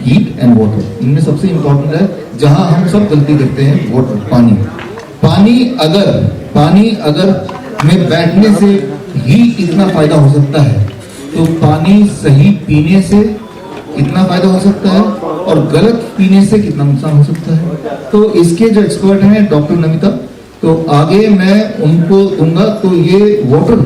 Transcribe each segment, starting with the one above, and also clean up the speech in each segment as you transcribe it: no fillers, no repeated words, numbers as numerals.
Heat and water, इनमें सबसे important है जहां हम सब गलती करते हैं, वाटर, पानी अगर में बैठने से ही इतना फायदा हो सकता है, तो पानी सही पीने से कितना फायदा हो सकता है और गलत पीने से कितना नुकसान हो सकता है। तो इसके जो एक्सपर्ट हैं डॉक्टर नमिता, तो आगे मैं उनको दूंगा। तो ये वाटर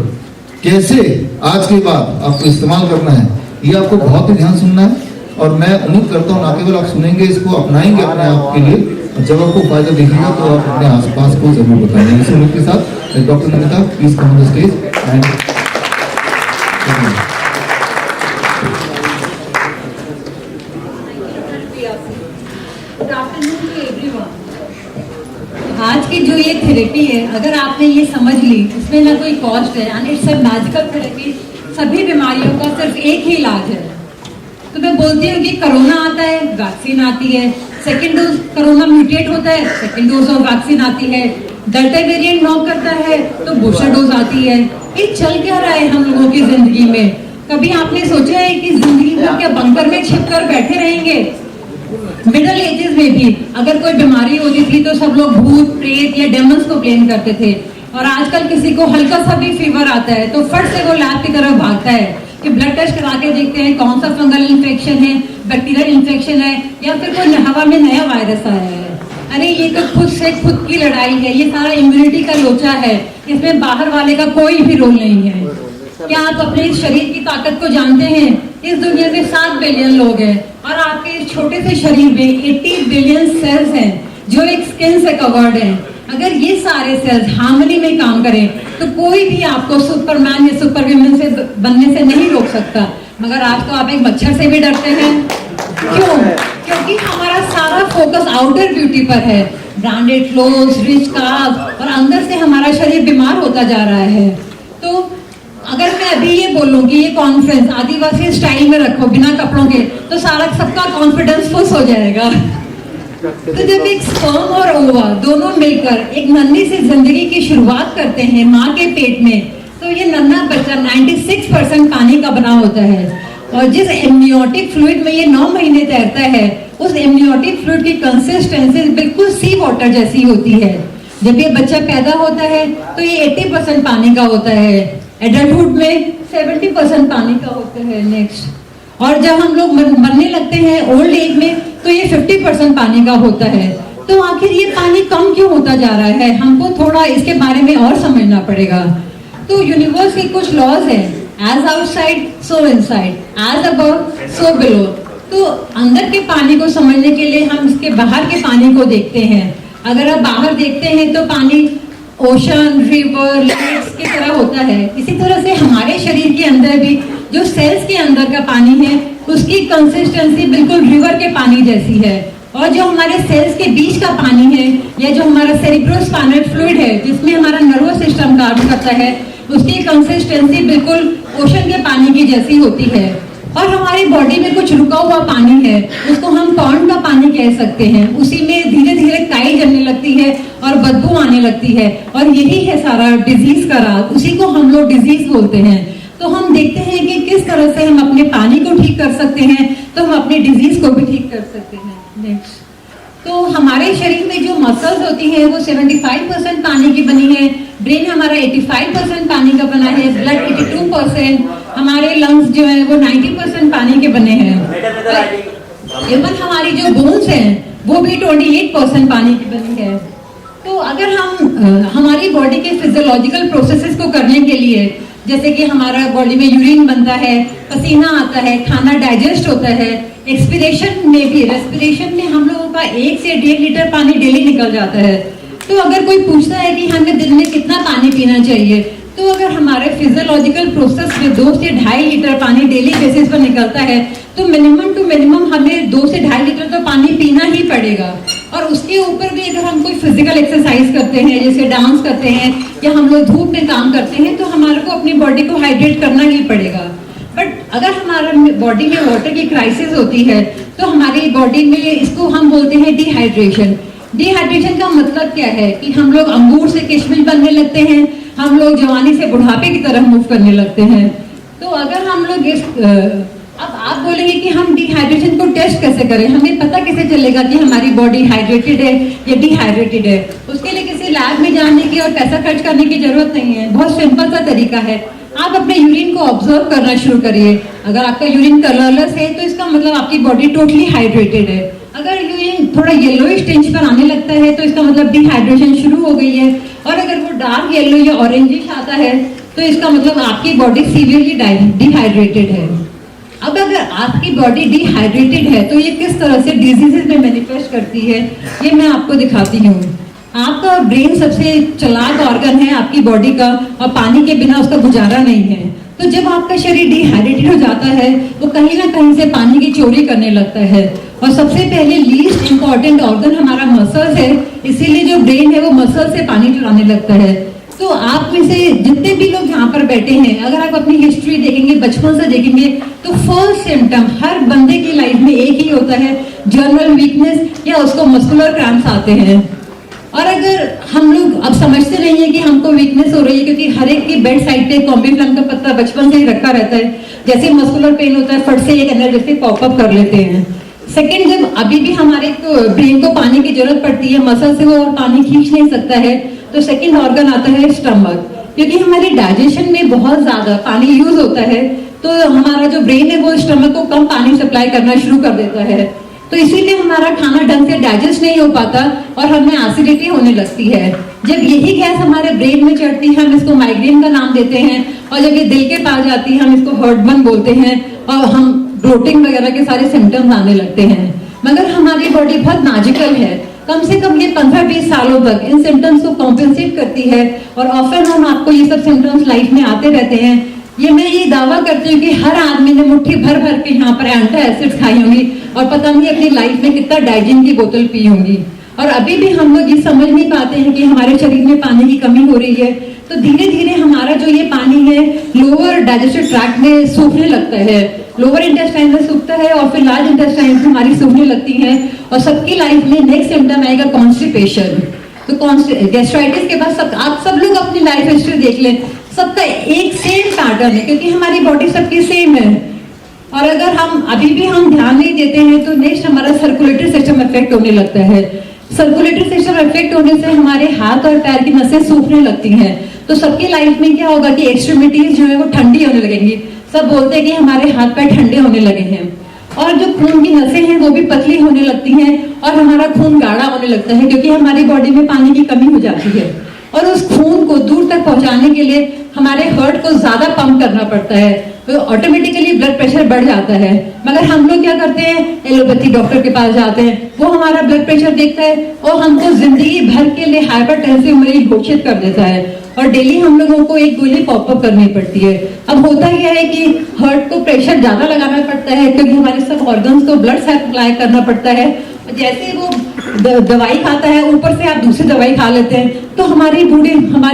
कैसे आज के बाद आपको इस्तेमाल करना है, ये आपको बहुत ही ध्यान सुनना है, और मैं उम्मीद करता हूँ ना केवल आप सुनेंगे, इसको अपनाएंगे अपने आप के लिए, जब आपको फायदा दिखेगा तो आप अपने आसपास को जरूर बताएंगे। इस उम्मीद के साथ doctor Namita, please come on the stage and आज की जो ये थेरेपी है, अगर आपने ये समझ ली, इसमें ना कोई कॉस्ट है, and it's a magical therapy. सभी बीमारियों का सिर्फ एक ही इलाज है। तो मैं बोलती हूँ कि कोरोना आता है, वैक्सीन आती है, सेकेंड डोज कोरोना म्यूटेट होता है, सेकेंड डोज ऑफ वैक्सीन आती है, डेल्टा वेरिएंट नॉक करता है तो बूस्टर डोज आती है। ये चल क्या रहा है हम लोगों की जिंदगी में? कभी आपने सोचा है कि जिंदगी भर क्या बंकर में छिप कर बैठे रहेंगे? मिडिल एजेस में भी अगर कोई बीमारी होती थी तो सब लोग भूत प्रेत या डेमन्स को ब्लेम करते थे, और आजकल किसी को हल्का सा भी फीवर आता है तो फट से वो लैब की तरफ भागता है कि ब्लड टेस्ट करा के देखते हैं कौन सा फंगल इन्फेक्शन है, बैक्टीरियल इन्फेक्शन है, या फिर कोई हवा में नया वायरस आया है। अरे ये तो खुद से खुद की लड़ाई है, ये सारा इम्यूनिटी का लोचा है, इसमें बाहर वाले का कोई भी रोल नहीं है। क्या आप अपने शरीर की ताकत को जानते हैं? इस दुनिया में 7 बिलियन लोग हैं और आपके इस छोटे से शरीर में 80 बिलियन सेल्स हैं जो एक स्किन से कवर्ड हैं। अगर ये सारे सेल्स हार्मनी में काम करें तो कोई भी आपको सुपरमैन या सुपरवुमन से बनने से नहीं रोक सकता। मगर आज तो आप एक मच्छर से भी डरते हैं। क्यों? क्योंकि हमारा सारा फोकस आउटर ब्यूटी पर है, ब्रांडेड क्लोथ्स, रिच कार्स, और अंदर से हमारा शरीर बीमार होता जा रहा है। तो अगर मैं अभी ये बोलूं कि ये कॉन्फ्रेंस आदिवासी स्टाइल में रखो बिना कपड़ों के, तो सारा सबका कॉन्फिडेंस फुस हो जाएगा। तो जब एक स्पर्म और ओवा दोनों मिलकर एक नन्ही सी जिंदगी की शुरुआत करते हैं माँ के पेट में, तो ये नन्हा बच्चा 96% पानी का बना होता है, और जिस एमनियोटिक फ्लूइड में ये 9 महीने तैरता है, उस एमनियोटिक फ्लूइड की कंसिस्टेंसी बिल्कुल सी वाटर जैसी होती है। जब ये बच्चा पैदा होता है तो ये 80% पानी का होता है, एडल्टहुड में 70% पानी का होता है। नेक्स्ट, और जब हम लोग मरने लगते हैं ओल्ड एज में तो ये 50% पानी का होता है। तो आखिर ये पानी कम क्यों होता जा रहा है? हमको थोड़ा इसके बारे में और समझना पड़ेगा। तो यूनिवर्स के कुछ लॉज हैं, as outside so inside, as above so below. तो अंदर के पानी को समझने के लिए हम इसके बाहर के पानी को देखते हैं। अगर आप बाहर देखते हैं तो पानी ओशन, रिवर, लेक्स की तरह होता है। इसी तरह से हमारे शरीर के अंदर भी जो सेल्स के अंदर का पानी है उसकी कंसिस्टेंसी बिल्कुल रिवर के पानी जैसी है, और जो हमारे सेल्स के बीच का पानी है या जो हमारा सेरिब्रोस्पाइनल फ्लूइड है जिसमें हमारा नर्वस सिस्टम काम करता है, उसकी कंसिस्टेंसी बिल्कुल ओशन के पानी की जैसी होती है। और हमारी बॉडी में कुछ रुका हुआ पानी है, उसको हम पॉन्ड का पानी कह सकते हैं। उसी में धीरे धीरे काई जमने लगती है और बदबू आने लगती है, और यही है सारा डिजीज का राज, उसी को हम लोग डिजीज बोलते हैं। तो हम देखते हैं कि किस तरह से हम अपने पानी को ठीक कर सकते हैं, तो हम अपने डिजीज को भी ठीक कर सकते हैं। नेक्स्ट, तो हमारे शरीर में जो मसल्स होती हैं वो 75% पानी की बनी है, ब्रेन हमारा 85% पानी का बना है, ब्लड 82%, हमारे लंग्स जो है वो 90% पानी के बने हैं, इवन हमारी जो बोन्स हैं वो भी 28% पानी की बनी है। तो अगर हम हमारी बॉडी के फिजियोलॉजिकल प्रोसेसेस को करने के लिए, जैसे कि हमारा बॉडी में यूरिन बनता है, पसीना आता है, खाना डाइजेस्ट होता है, एक्सपीरेशन में भी, रेस्पिरेशन में हम लोगों का 1 से 1.5 लीटर पानी डेली निकल जाता है। तो अगर कोई पूछता है कि हमें दिन में कितना पानी पीना चाहिए, तो अगर हमारे फिजियोलॉजिकल प्रोसेस में 2 से 2.5 लीटर पानी डेली बेसिस पर निकलता है, तो मिनिमम टू मिनिमम हमें 2 से 2.5 लीटर तो पानी पीना ही पड़ेगा। और उसके ऊपर भी अगर हम कोई फिजिकल एक्सरसाइज करते हैं, जैसे डांस करते हैं या हम लोग धूप में काम करते हैं, तो हमारे को अपनी बॉडी को हाइड्रेट करना ही पड़ेगा। बट अगर हमारा बॉडी में वाटर की क्राइसिस होती है तो हमारी बॉडी में इसको हम बोलते हैं डिहाइड्रेशन। डिहाइड्रेशन का मतलब क्या है कि हम लोग अंगूर से किशमिश बनने लगते हैं, हम लोग जवानी से बुढ़ापे की तरफ मूव करने लगते हैं। तो अगर हम लोग इस अब आप बोलेंगे कि हम डिहाइड्रेशन को टेस्ट कैसे करें, हमें पता कैसे चलेगा कि हमारी बॉडी हाइड्रेटेड है या डिहाइड्रेटेड है। उसके लिए किसी लैब में जाने की और पैसा खर्च करने की जरूरत नहीं है, बहुत सिंपल सा तरीका है। आप अपने यूरिन को ऑब्जर्व करना शुरू करिए। अगर आपका यूरिन कलरलेस है तो इसका मतलब आपकी बॉडी टोटली हाइड्रेटेड है। अगर यूरिन थोड़ा येलोइश टिंच पर आने लगता है तो इसका मतलब डिहाइड्रेशन शुरू हो गई है। और अगर वो डार्क येलो या ऑरेंजिश आता है तो इसका मतलब आपकी बॉडी सीवियरली डिहाइड्रेटेड है। अब अगर आपकी बॉडी डिहाइड्रेटेड है तो ये किस तरह से डिजीजेस में मैनिफेस्ट करती है, ये मैं आपको दिखाती हूँ। आपका ब्रेन सबसे चालाक ऑर्गन है आपकी बॉडी का, और पानी के बिना उसका गुजारा नहीं है। तो जब आपका शरीर डिहाइड्रेटेड हो जाता है वो कहीं ना कहीं से पानी की चोरी करने लगता है। और सबसे पहले लीस्ट इंपॉर्टेंट ऑर्गन हमारा मसल्स है, इसीलिए जो ब्रेन है वो मसल से पानी चुराने लगता है। तो आप में से जितने भी लोग यहाँ पर बैठे हैं, अगर आप अपनी हिस्ट्री देखेंगे, बचपन से देखेंगे, तो फर्स्ट सिम्टम हर बंदे की लाइफ में एक ही होता है, जनरल वीकनेस या उसको मस्कुलर क्रैम्प्स आते हैं। और अगर हम लोग अब समझते नहीं है कि हमको वीकनेस हो रही है, क्योंकि हर एक की बेड साइड पे कॉम्बिफ्लाम का पत्ता बचपन से ही रखा रहता है, जैसे मस्कुलर पेन होता है फट से एक एनर्जेटिक पॉपअप कर लेते हैं। सेकेंड, जब अभी भी हमारे ब्रेन को पानी की जरूरत पड़ती है, मसल से वो और पानी खींच नहीं सकता है, तो सेकेंड ऑर्गन आता है स्टमक। क्योंकि हमारे डाइजेशन में बहुत ज्यादा पानी यूज होता है तो हमारा जो ब्रेन है वो स्टमक को कम पानी सप्लाई करना शुरू कर देता है। तो इसीलिए हमारा खाना ढंग से डाइजेस्ट नहीं हो पाता और हमें एसिडिटी होने लगती है। जब यही गैस हमारे ब्रेन में चढ़ती है हम इसको माइग्रेन का नाम देते हैं, और जब ये दिल के पास जाती है हम इसको हार्टबर्न बोलते हैं, और हम ब्लोटिंग वगैरह के सारे सिम्टम्स आने लगते हैं। मगर हमारी बॉडी बहुत मैजिकल है, कम से कम ये 15-20 सालों तक इन सिम्टम्स को कॉम्पेंसेट करती है, और ऑफन हम आपको ये सब सिम्टम्स लाइफ में आते रहते हैं। ये मैं ये दावा करती हूँ कि हर आदमी ने मुट्ठी भर भर के यहाँ पर एंटी एसिड्स खाई होंगी और पता नहीं अपनी लाइफ में कितना डाइजिन की बोतल पी होंगी। और अभी भी हम लोग ये समझ नहीं पाते हैं कि हमारे शरीर में पानी की कमी हो रही है। तो धीरे धीरे हमारा जो ये पानी है लोअर डाइजेस्टिव ट्रैक्ट में सूखने लगता है, लोअर इंटेस्टाइन में सूखता है, और फिर लार्ज इंटेस्टाइन हमारी सूखने लगती है। और सबकी लाइफ में नेक्स्ट सिम्टम आएगा कॉन्स्टिपेशन। तो गैस्ट्राइटिस के बाद आप सब लोग अपनी लाइफ हिस्ट्री देख लें, सबका एक सेम पैटर्न है, क्योंकि हमारी बॉडी सबकी सेम है। और अगर हम अभी भी हम ध्यान नहीं देते हैं तो नेक्स्ट हमारा सर्कुलेटरी सिस्टम इफेक्ट होने लगता है। सर्कुलेटरी सिस्टम इफेक्ट होने से हमारे हाथ और पैर की नसें सूखने लगती हैं। तो सबकी लाइफ में क्या होगा कि एक्सट्रीमिटीज जो है वो ठंडी होने लगेंगी। सब बोलते हैं कि हमारे हाथ पैर ठंडे होने लगे हैं, और जो खून की नसें हैं वो भी पतली होने लगती हैं, और हमारा खून गाढ़ा होने लगता है, क्योंकि हमारी बॉडी में पानी की कमी हो जाती है। और उस खून को दूर तक पहुंचाने के लिए हमारे हार्ट को ज्यादा पंप करना पड़ता है, तो ऑटोमेटिकली ब्लड प्रेशर बढ़ जाता है। मगर हम लोग क्या करते हैं, एलोपैथी डॉक्टर के पास जाते हैं, वो हमारा ब्लड प्रेशर देखता है और हमको जिंदगी भर के लिए हाइपरटेंसिव मरीज घोषित कर देता है, और डेली हम लोगों को एक गोली पॉपअप करनी पड़ती है। अब होता यह है कि हार्ट को प्रेशर ज्यादा लगाना पड़ता है, क्योंकि हमारे सब ऑर्गन्स को ब्लड सप्लाई करना पड़ता है। जैसे वो दवाई खाता है, ऊपर से आप दूसरी दवाई खा लेते हैं, तो हमारी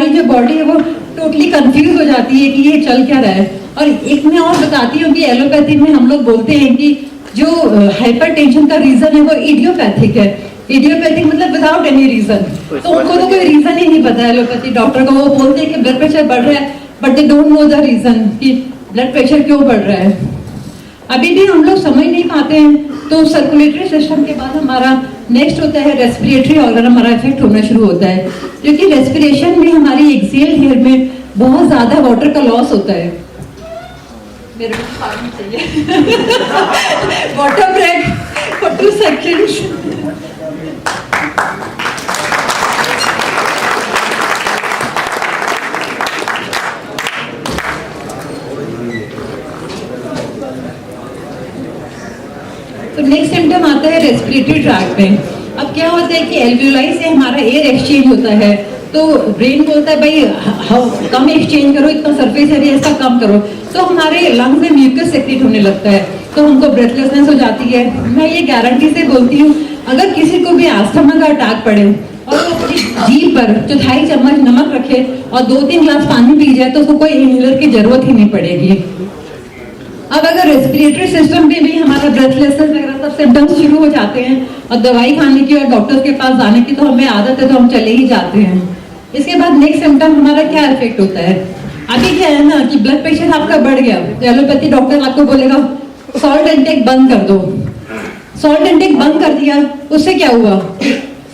जो बॉडी है वो टोटली कंफ्यूज हो जाती है कि ये चल क्या रहा है। और एक मैं और बताती हूँ कि एलोपैथी में हम लोग बोलते हैं कि जो हाइपरटेंशन का रीजन है वो इडियोपैथिक है। इडियोपैथिक मतलब विदाउट एनी रीजन। तो उनको तो कोई रीजन ही नहीं पता एलोपैथी डॉक्टर को। वो बोलते हैं कि ब्लड प्रेशर बढ़ रहा है, but they don't know the reason कि ब्लड प्रेशर क्यों बढ़ रहा है। अभी भी हम लोग समझ नहीं पाते हैं। तो सर्कुलेटरी सिस्टम के बाद हमारा नेक्स्ट होता है रेस्पिरेटरी ऑर्गन, हमारा इफेक्ट होना शुरू होता है, क्योंकि रेस्पिरेशन में हमारी एक्सेल हेयर में बहुत ज्यादा वाटर का लॉस होता है। मेरे को पानी चाहिए वाटर ब्रेक फॉर 2 सेकंड्स। तो नेक्स्ट सिम्टम आता है रेस्पिरेटरी ट्रैक्ट में। अब क्या होता है कि एल्वियोलाई से हमारा एयर एक्सचेंज होता है, तो ब्रेन बोलता है भाई कम एक्सचेंज करो, इतना सरफेस एरिया इसका कम करो, तो हमारे लंग्स में म्यूकस सेक्रेट होने लगता है, तो हमको ब्रेथलेसनेस हो जाती है। मैं ये गारंटी से बोलती हूँ, अगर किसी को भी अस्थमा का अटैक पड़े और वो अपनी जीभ पर 1/4 चम्मच नमक रखे और 2-3 ग्लास पानी पी जाए तो उसको कोई इनहेलर की जरूरत ही नहीं पड़ेगी। अब अगर रेस्पिरेटरी सिस्टम में भी हमारा ब्रेथलेसनेस वगैरह सब सिम्टम्स शुरू हो जाते हैं और दवाई खाने की और डॉक्टर के पास जाने की तो हमें आदत है, तो हम चले ही जाते हैं। इसके बाद नेक्स्ट सिम्टम हमारा क्या इफेक्ट होता है। अभी क्या है ना कि ब्लड प्रेशर आपका बढ़ गया, तो एलोपैथी डॉक्टर आपको बोलेगा सॉल्ट इंटेक बंद कर दो। सॉल्ट इंटेक बंद कर दिया, उससे क्या हुआ?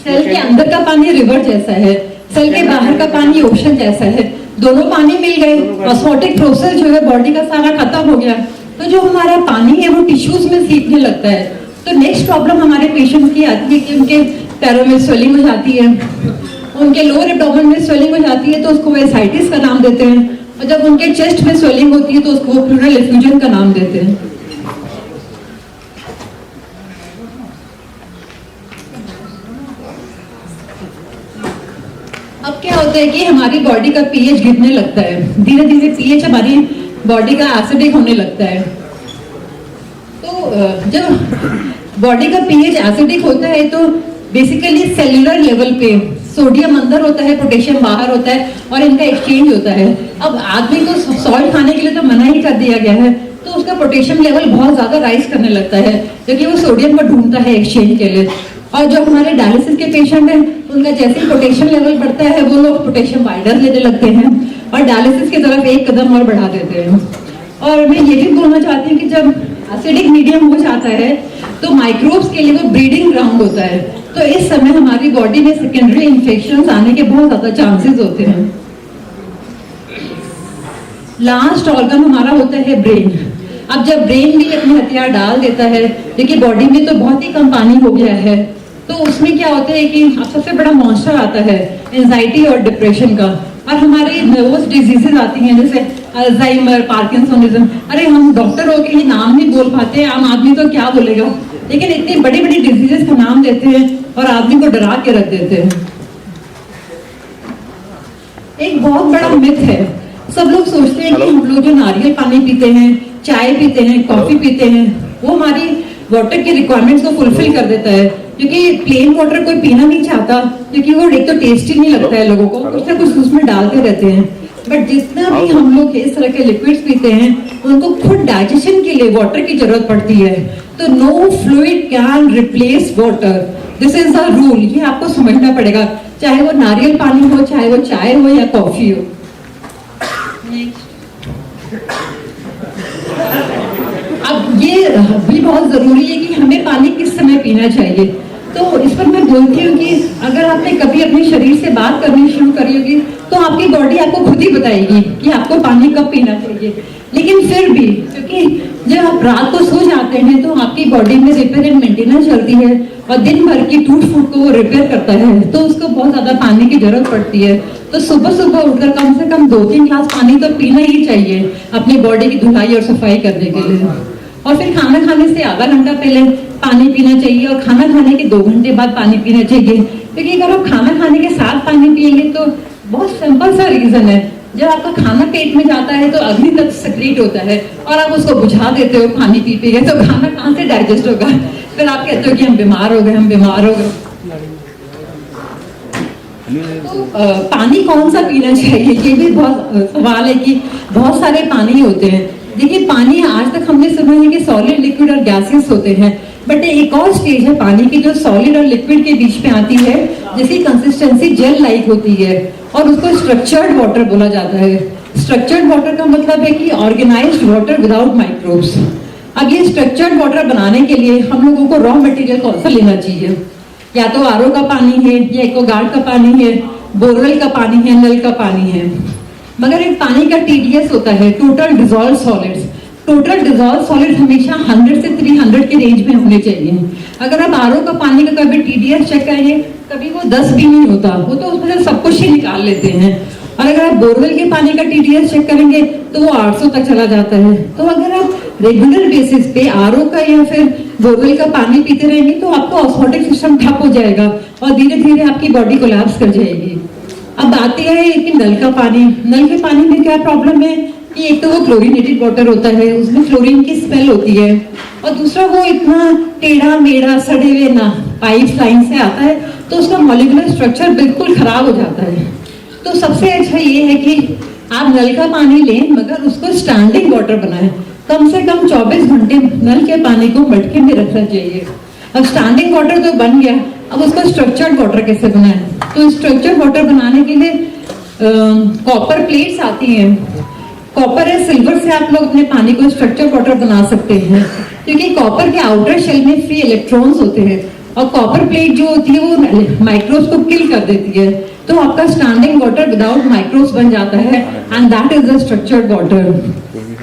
सेल के अंदर का पानी रिवर जैसा है, सेल के बाहर का पानी ओशन जैसा है, दोनों पानी मिल गए, ऑस्मोटिक प्रोसेस जो है बॉडी का सारा खत्म हो गया, तो जो हमारा पानी है वो टिश्यूज में सीखने लगता है। तो नेक्स्ट प्रॉब्लम हमारे पेशेंट की आती है कि उनके पैरों में स्वेलिंग हो जाती है, उनके लोअर एब्डोमेन में स्वेलिंग हो जाती है तो उसको वेसाइटिस का नाम देते हैं, और जब उनके चेस्ट में स्वेलिंग होती है तो उसको प्लूरल एफ्यूजन का नाम देते हैं। अब क्या होता है कि हमारी बॉडी का पीएच गिरने लगता है, धीरे धीरे पीएच हमारी बॉडी का एसिडिक होने लगता है। तो जब बॉडी का पीएच एसिडिक होता है तो बेसिकली सेल्यूलर लेवल पे सोडियम अंदर होता है, पोटेशियम बाहर होता है और इनका एक्सचेंज होता है। अब आदमी को सॉल्ट खाने के लिए तो मना ही कर दिया गया है, तो उसका पोटेशियम लेवल बहुत ज्यादा राइज करने लगता है क्योंकि वो सोडियम को ढूंढता है एक्सचेंज के लिए। और जो हमारे डायलिसिस के पेशेंट हैं उनका जैसे ही पोटेशियम लेवल बढ़ता है वो लोग पोटेशियम वाइडर लेने लगते हैं और डायलिसिस की तरफ एक कदम और बढ़ा देते हैं। और मैं ये भी बोलना चाहती हूँ कि जब एसिडिक मीडियम हो जाता है तो माइक्रोब्स के लिए वो ब्रीडिंग ग्राउंड होता है, तो इस समय हमारी बॉडी में सेकेंडरी इन्फेक्शंस आने के बहुत ज्यादा चांसेस होते हैं। लास्ट ऑर्गन हमारा होता है ब्रेन। अब जब ब्रेन भी अपने हथियार डाल देता है, देखिए बॉडी में तो बहुत ही कम पानी हो गया है, तो उसमें क्या होता है कि अब सबसे बड़ा मॉन्स्टर आता है एंजाइटी और डिप्रेशन का, और हमारी नर्वस डिजीजेस आती हैं जैसे अल्जाइमर, पार्किंसनिज्म। अरे हम डॉक्टर हो के ये नाम नहीं बोल पाते, आम आदमी तो क्या बोलेगा, लेकिन इतनी बड़ी बड़ी डिजीजेस का नाम देते हैं और आदमी को डरा के रख देते हैं। एक बहुत बड़ा मिथ है, सब लोग सोचते हैं कि हम लोग जो नारियल पानी पीते हैं, चाय पीते हैं, कॉफी पीते हैं, वो हमारी वाटर की रिक्वायरमेंट्स को फुलफिल कर देता है, क्योंकि प्लेन वाटर कोई पीना नहीं चाहता क्योंकि वो एक तो टेस्टी नहीं लगता है लोगों को, कुछ ना कुछ उसमें डालते रहते हैं। बट जितना भी हम लोग इस तरह के लिक्विड्स पीते हैं उनको खुद डाइजेशन के लिए वाटर की जरूरत पड़ती है, तो no fluid can replace water, this is the rule. ये आपको समझना पड़ेगा, चाहे वो नारियल पानी हो, चाहे वो चाय हो या कॉफी हो। अब ये भी बहुत जरूरी है कि हमें पानी किस समय पीना चाहिए, तो इस पर मैं बोलती हूँ कि अगर आपने कभी अपने शरीर से बात करनी शुरू करी होगी तो आपकी बॉडी आपको खुद ही बताएगी कि आपको पानी कब पीना चाहिए। लेकिन फिर भी क्योंकि जब आप रात को सो जाते हैं तो आपकी बॉडी में रिपेयर एंड मेंटेनेंस चलती है और दिन भर की टूट फूट को वो रिपेयर करता है, तो उसको बहुत ज्यादा पानी की जरूरत पड़ती है। तो सुबह सुबह उठकर कम से कम 2-3 ग्लास पानी तो पीना ही चाहिए अपनी बॉडी की धुलाई और सफाई करने के लिए। और फिर खाना खाने से आधा घंटा पहले पानी पीना चाहिए और खाना खाने के 2 घंटे बाद पानी पीना चाहिए, क्योंकि अगर आप खाना खाने के साथ पानी पिएंगे तो बहुत सिंपल सा रीजन है, जब आपका खाना पेट में जाता है तो अग्नि तत्व सेक्रेट होता है और आप उसको बुझा देते हो पानी पी पी के, तो खाना कहाँ से डाइजेस्ट होगा? फिर आप कहते हो कि हम बीमार हो गए, हम बीमार हो गए। तो पानी कौन सा पीना चाहिए, ये भी बहुत सवाल है कि बहुत सारे पानी होते हैं। देखिए पानी आज तक हमने सुना है कि सॉलिड, लिक्विड और गैसेस होते हैं, बट एक और स्टेज है पानी की जो सॉलिड और लिक्विड के बीच में आती है, जिसकी कंसिस्टेंसी जेल लाइक होती है और उसको स्ट्रक्चर्ड वाटर बोला जाता है। स्ट्रक्चर्ड वाटर का मतलब है कि ऑर्गेनाइज्ड वाटर विदाउट माइक्रोब्स। अब ये स्ट्रक्चर्ड वाटर बनाने के लिए हम लोगों को रॉ मटेरियल कौन सा लेना चाहिए? या तो आरओ का पानी है, या एक्वागार्ड का पानी है, बोरवेल का पानी है, नल का पानी है। मगर एक पानी का टीडीएस होता है, total dissolve solids. Total dissolve solid हमेशा 100 से 300 के रेंज में होने चाहिए। अगर आप आरओ का पानी का कभी टीडीएस चेक करेंगे, कभी वो 10 भी नहीं होता, वो तो उसमें से सब कुछ ही निकाल लेते हैं। और अगर आप बोरवेल के पानी का टीडीएस चेक करेंगे तो वो 800 तक चला जाता है। तो अगर आप रेगुलर बेसिस पे आरओ का या फिर बोरवेल का पानी पीते रहेंगे तो आपका ऑस्मोटिक सिस्टम ठप हो जाएगा और धीरे धीरे आपकी बॉडी कोलैप्स कर जाएगी। अब बात यह है कि नल का पानी, नल के पानी में क्या प्रॉब्लम है कि एक तो वो क्लोरीनेटेड वाटर होता है, उसमें क्लोरीन की स्मेल होती है, और दूसरा वो इतना टेढ़ा मेढ़ा सड़े हुए ना पाइप लाइन से आता है तो उसका मॉलिक्यूलर स्ट्रक्चर बिल्कुल खराब हो जाता है। तो सबसे अच्छा ये है कि आप नल का पानी लें मगर उसको स्टैंडिंग वाटर बनाएं। कम से कम 24 घंटे नल के पानी को मटके में रखना चाहिए। अब स्टैंडिंग वाटर तो बन गया, अब उसको स्ट्रक्चर्ड वाटर कैसे बनाएं? तो स्ट्रक्चर्ड वाटर बनाने के लिए कॉपर प्लेट्स आती हैं, कॉपर या सिल्वर से आप लोग अपने पानी को स्ट्रक्चर वाटर बना सकते हैं, क्योंकि कॉपर के आउटर शेल में फ्री इलेक्ट्रॉन्स होते हैं और कॉपर प्लेट जो होती है वो माइक्रोब्स को किल कर देती है, तो आपका स्टैंडिंग वाटर विदाउट माइक्रोब्स बन जाता है and that is the structured water.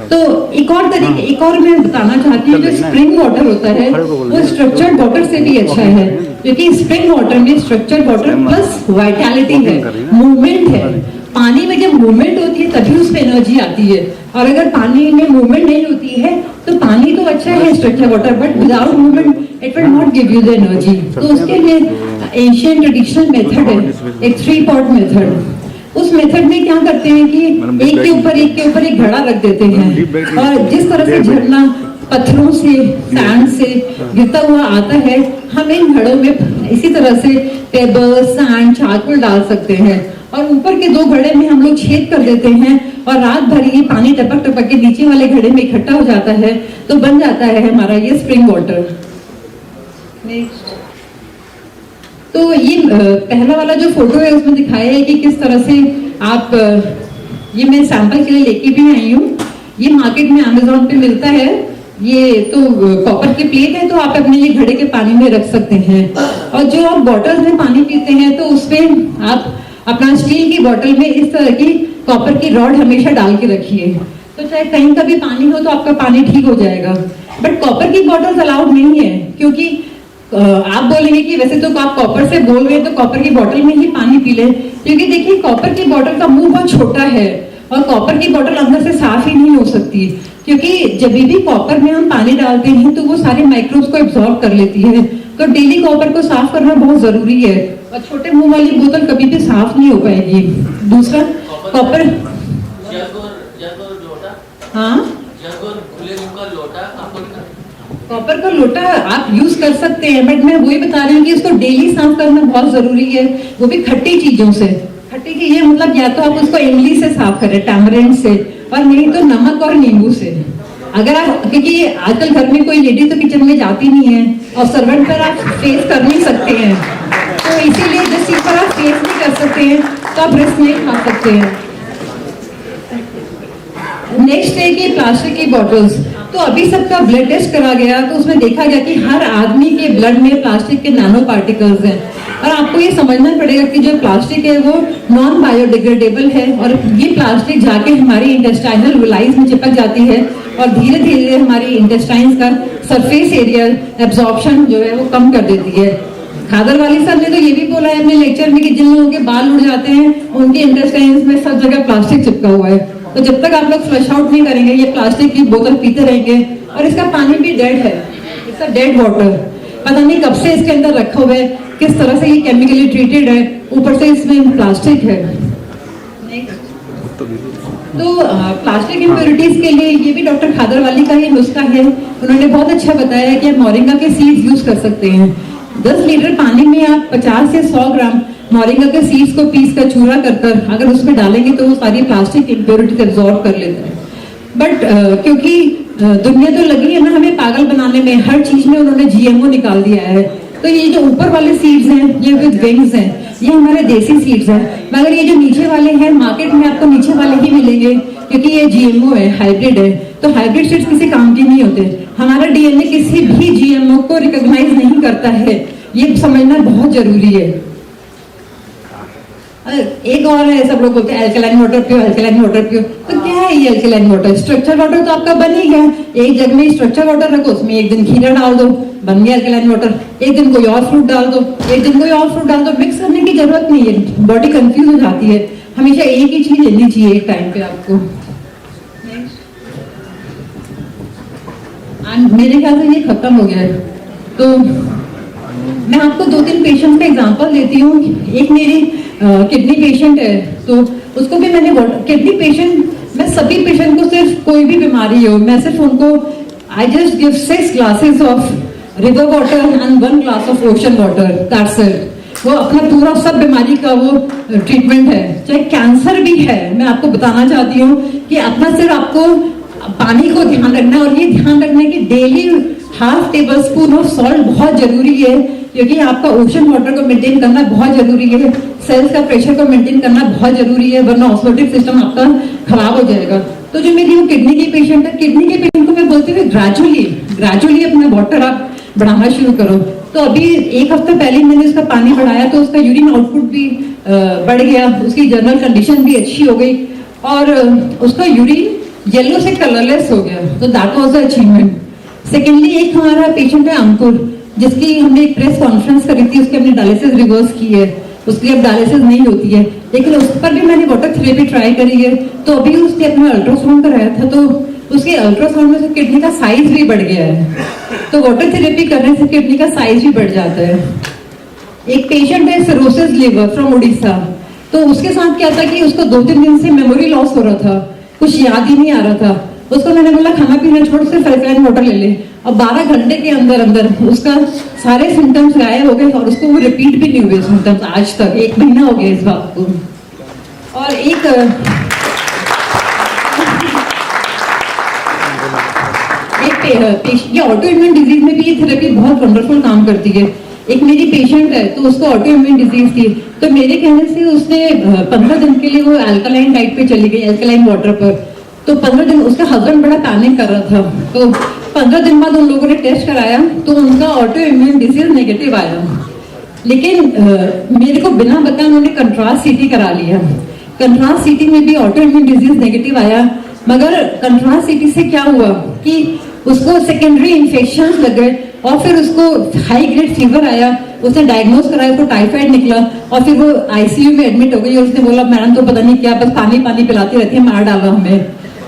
तो एक और मैं बताना चाहती हूँ, जो स्प्रिंग वाटर होता है वो स्ट्रक्चर्ड वाटर से भी अच्छा है, क्योंकि स्प्रिंग वाटर में स्ट्रक्चर्ड वाटर प्लस वाइटैलिटी है, मूवमेंट है। पानी में जब मूवमेंट होती है तभी उसमें एनर्जी आती है, और अगर पानी में मूवमेंट नहीं होती है तो पानी तो अच्छा है structure water, but without movement it will not give you the energy. तो उसके लिए एशियन ट्रेडिशनल मेथड है, एक 3 पॉट मेथड। उस मेथड में क्या करते हैं कि एक के ऊपर एक घड़ा रख देते हैं, और जिस तरह से झरना पत्थरों से सैंड से गिरता हुआ आता है, हम इन घड़ों में इसी तरह से पेबल सैंड चारकोल डाल सकते हैं, और ऊपर के 2 घड़े में हम लोग छेद कर देते हैं, और रात भर ये पानी टपक टपक के नीचे वाले घड़े में इकट्ठा हो जाता है, तो बन जाता है हमारा ये स्प्रिंग वाटर। नेक्स्ट, तो ये पहला वाला जो फोटो है उसमें दिखाया है कि किस तरह से आप, ये मैं सैंपल के लिए लेके भी आई हूँ, ये मार्केट में अमेज़न पे मिलता है। ये तो कॉपर की प्लेट है, तो आप अपने ये घड़े के पानी में रख सकते हैं, और जो आप बॉटल्स में पानी पीते हैं तो उसमें आप अपना स्टील की बोतल में इस तरह की कॉपर की रॉड हमेशा डाल के रखिए, तो चाहे कहीं का भी पानी हो तो आपका पानी ठीक हो जाएगा। बट कॉपर की बॉटल्स अलाउड नहीं है, क्योंकि आप बोलेंगे कि वैसे तो आप कॉपर से बोल रहे हैं तो कॉपर की बोतल में ही पानी पी लें, क्योंकि देखिए कॉपर की बोतल का मुंह बहुत छोटा है और कॉपर की बोतल अंदर से साफ ही नहीं हो सकती, क्योंकि जब भी कॉपर में हम पानी डालते हैं तो वो सारे माइक्रोब्स को एब्जॉर्ब कर लेती है, तो डेली कॉपर को साफ करना बहुत जरूरी है, और छोटे मुंह वाली बोतल कभी भी साफ नहीं हो पाएगी। दूसरा कॉपर, हाँ कॉपर का लोटा आप यूज कर सकते हैं, बट मैं वही बता रही हूँ कि उसको डेली साफ करना बहुत जरूरी है, वो भी खट्टी चीजों से। खट्टी चीजें मतलब या तो आप उसको इमली से साफ करें, टैमरिंड से, और नहीं तो नमक और नींबू से। अगर आप, क्योंकि आजकल घर में कोई लेडी तो किचन में जाती नहीं है और सर्वेंट पर आप फेस कर नहीं सकते हैं, तो इसीलिए जिस चीज पर आप फेस नहीं कर सकते हैं तो आप रिस्क नहीं खा सकते हैं। नेक्स्ट है कि प्लास्टिक की बॉटल्स, तो अभी सबका ब्लड टेस्ट करा गया तो उसमें देखा गया कि हर आदमी के ब्लड में प्लास्टिक के नैनो पार्टिकल्स हैं, और आपको ये समझना पड़ेगा कि जो प्लास्टिक है वो नॉन बायोडिग्रेडेबल है, और ये प्लास्टिक जाके हमारी इंटेस्टाइनल विलाइज में चिपक जाती है और धीरे धीरे हमारी इंटेस्टाइन्स का सरफेस एरिया एब्जॉर्प्शन जो है वो कम कर देती है। खादर वाली सर ने तो ये भी बोला है अपने लेक्चर में कि जिन लोगों के बाल उड़ जाते हैं उनके इंटेस्टाइन्स में सब जगह प्लास्टिक चिपका हुआ है, तो जब तक आप लोग फ्लश आउट नहीं करेंगे ये प्लास्टिक की बोतल पीते रहेंगे, और इसका पानी भी डेड है, इट्स अ डेड वाटर, पता नहीं कब से इसके अंदर रखा हुआ है, किस तरह से ये केमिकली ट्रीटेड है, ऊपर से इसमें प्लास्टिक है। तो प्लास्टिक इम्प्योरिटीज के लिए ये भी डॉक्टर खादर वाली का ही नुस्खा है, उन्होंने बहुत अच्छा बताया कि आप मोरिंगा के सीड्स यूज कर सकते हैं। 10 लीटर पानी में आप 50 से 100 ग्राम मोरिंगा के सीड्स को पीस कर चूरा कर अगर उसमें डालेंगे तो वो सारी प्लास्टिक इम्प्योरिटीज एब्जॉर्ब कर लेता है। बट क्योंकि दुनिया तो लगी है ना हमें पागल बनाने में, हर चीज में उन्होंने जीएमओ निकाल दिया है, तो ये जो ऊपर वाले सीड्स हैं ये विद विंग्स हैं, ये हमारे देसी सीड्स हैं, मगर ये जो नीचे वाले हैं मार्केट में आपको नीचे वाले ही मिलेंगे, क्योंकि ये जीएमओ है, हाइब्रिड है, तो हाइब्रिड सीड्स किसी काम के नहीं होते। हमारा डीएनए किसी भी जीएमओ को रिकॉग्नाइज नहीं करता है, ये समझना बहुत जरूरी है। एक और है, सब लोग बोलते हैं अल्कलाइन वाटर पियो, अल्कलाइन वाटर पियो, तो क्या है ये अल्कलाइन वाटर? स्ट्रक्चर वाटर तो आपका बन ही गया, एक जग में स्ट्रक्चर वाटर रखो, उसमें एक दिन खीरा डाल दो, बन गया अल्कलाइन वाटर, एक दिन कोई और फ्रूट डाल दो, एक दिन कोई और फ्रूट डाल दो, मिक्स करने की जरूरत नहीं है, बॉडी कंफ्यूज हो जाती है, हमेशा एक ही चीज लेनी चाहिए एक टाइम पे आपको। मेरे ख्याल से ये खत्म हो गया है, तो मैं आपको 2-3 पेशेंट का एग्जांपल देती हूँ। एक मेरी किडनी पेशेंट है, तो उसको भी मैंने किडनी पेशेंट, मैं सभी पेशेंट को सिर्फ कोई भी बीमारी हो मैं सिर्फ उनको I just give 6 glasses of river water and 1 glass of ocean water, that's it. वो अपना पूरा सब बीमारी का वो ट्रीटमेंट है। चाहे कैंसर भी है, मैं आपको बताना चाहती हूँ कि अपना सिर्फ आपको पानी को ध्यान रखना, और ये ध्यान रखना कि daily 1/2 table spoon of salt बहुत जरूरी है, क्योंकि आपका ओशन वाटर को मेंटेन करना बहुत जरूरी है, सेल्स का प्रेशर को मेंटेन करना बहुत जरूरी है, वरना ऑस्मोटिक सिस्टम आपका खराब हो जाएगा। तो जो मेरी वो किडनी की पेशेंट है, किडनी के पेशेंट को मैं बोलती हूँ ग्रेजुअली अपना वाटर आप बढ़ाना शुरू करो। तो अभी एक हफ्ता पहले मैंने उसका पानी बढ़ाया तो उसका यूरिन आउटपुट भी बढ़ गया, उसकी जनरल कंडीशन भी अच्छी हो गई और उसका यूरिन येलो से कलरलेस हो गया। तो that was the achievement. Secondly एक हमारा पेशेंट है अंकुर, जिसकी हमने एक प्रेस कॉन्फ्रेंस करी थी, उसकी हमने डायलिसिस रिवर्स की है, उसकी अब डायलिसिस नहीं होती है, लेकिन उस पर भी मैंने वाटर थेरेपी ट्राई करी है। तो अभी उसने अपना अल्ट्रासाउंड कराया था, तो उसके अल्ट्रासाउंड में से किडनी का साइज भी बढ़ गया है। तो वाटर थेरेपी करने से किडनी का साइज भी बढ़ जाता है। एक पेशेंट है सिरोसिस लिवर फ्रॉम उड़ीसा, तो उसके साथ क्या था कि उसको 2-3 दिन से मेमोरी लॉस हो रहा था, कुछ याद ही नहीं आ रहा था। उसको मैंने बोला खाना पीना छोड़, सिर्फ अल्कलाइन वाटर ले ले, और 12 घंटे के अंदर अंदर उसका सारे सिम्टम्स गायब हो गए और उसको वो रिपीट भी नहीं हुए सिम्टम्स आज तक, 1 महीना हो गया इस बात को। और ये ऑटो इम्यून डिजीज में भी ये थेरेपी बहुत वंडरफुल काम करती है। एक मेरी पेशेंट है, तो उसको ऑटो इम्यून डिजीज थी, तो मेरे कहने से उसने 15 दिन के लिए वो अल्कलाइन डाइट पे चली गई, अल्कलाइन वाटर पर। तो 15 दिन उसका हस्बैंड बड़ा पैनिक कर रहा था, तो 15 दिन बाद उन लोगों ने टेस्ट कराया तो उनका ऑटो इम्यून डिजीज नेगेटिव आया। लेकिन मेरे को बिना बताए उन्होंने कंट्रास्ट सीटी करा लिया। कंट्रास्ट सीटी में भी ऑटो इम्यून डिजीज नेगेटिव आया, मगर कंट्रास्ट सीटी से क्या हुआ कि उसको सेकेंडरी इन्फेक्शन लग गए और फिर उसको हाई ग्रेड फीवर आया, उसने डायग्नोज कराया, उसको टाइफाइड निकला और फिर वो आईसीयू में एडमिट हो गई और उसने बोला मैडम तो पता नहीं क्या, बस पानी पानी पिलाती रहती है, मार डाला हमें।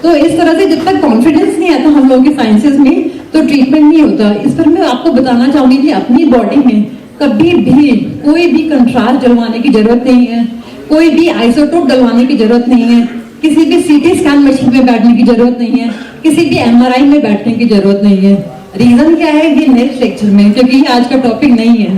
तो इस तरह से जब तक कॉन्फिडेंस नहीं आता हम लोगों के साइंसेस में तो ट्रीटमेंट नहीं होता। इस पर मैं आपको बताना चाहूंगी कि अपनी बॉडी में कभी भी कोई भी कंट्रास्ट डलवाने की जरूरत नहीं है, कोई भी आइसोटोप डलवाने की जरूरत नहीं है, किसी भी सीटी स्कैन मशीन में बैठने की जरूरत नहीं है, किसी भी एमआरआई में बैठने की जरूरत नहीं है। रीजन क्या है ये नेक्स्ट लेक्चर में, क्योंकि ये आज का टॉपिक नहीं है।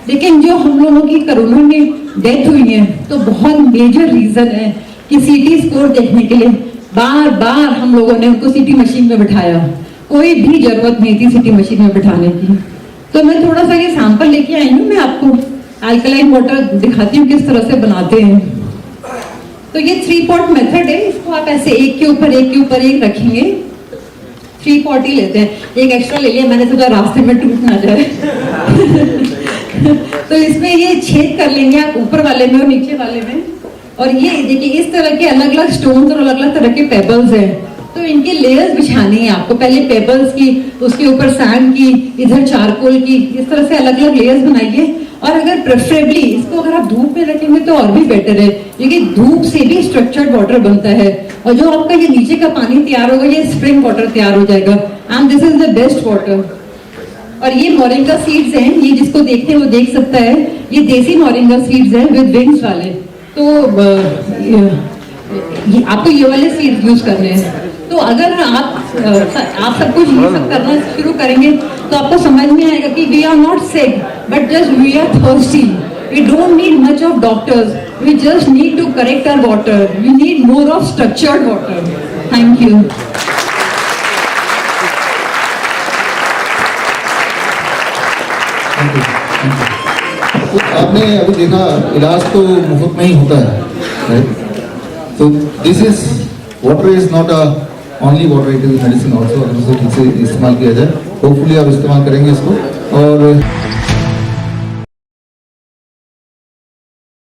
लेकिन जो हम लोगों की कोरोना में डेथ हुई है तो बहुत मेजर रीजन है कि सीटी स्कोर देखने के लिए बार बार हम लोगों ने उनको सीटी मशीन में बिठाया, कोई भी जरूरत नहीं थी सीटी मशीन में बिठाने की। तो मैं थोड़ा सा ये सैंपल लेके आई हूँ, मैं आपको अल्कलाइन वाटर दिखाती हूँ किस तरह से बनाते हैं। तो ये 3 पॉट मेथड है, इसको आप ऐसे एक के ऊपर एक रखेंगे। 3 पॉट ही लेते हैं, एक एक्स्ट्रा ले लिया मैंने, सोचा रास्ते में टूट ना जाए। तो इसमें ये छेद कर लेंगे आप ऊपर वाले में और नीचे वाले में। और ये देखिए इस तरह के अलग अलग स्टोन्स और अलग अलग तरह के पेबल्स हैं, तो इनकी लेयर्स बिछानी है आपको, पहले पेबल्स की, उसके ऊपर सैंड की, इधर चारकोल की, इस तरह से अलग अलग लेयर्स बनाइए। और अगर प्रेफरेबली इसको अगर आप धूप में रखेंगे तो और भी बेटर है, क्योंकि धूप से भी स्ट्रक्चर्ड वाटर बनता है और जो आपका ये नीचे का पानी तैयार होगा ये स्प्रिंग वाटर तैयार हो जाएगा, and this is the best water. और ये मोरिंगा सीड्स हैं, ये जिसको देखते हैं वो देख सकता है, ये देसी मोरिंगा सीड्स हैं विद विंग्स वाले। तो आपको ये वाले सीड्स यूज करने हैं। तो अगर आप सब कुछ ये सब करना शुरू करेंगे तो आपको समझ में आएगा कि we are not sick but just we are thirsty. We don't need much of doctors, we just need to correct our water, we need more of structured water. Thank you. तो आपने अभी देखा इलाज तो मुफ्त में ही होता है, राइट? तो this is water is not a only water, it is medicine also. अगर उसे ठीक से इस्तेमाल किया जाए, होपफुली आप इस्तेमाल करेंगे इसको। और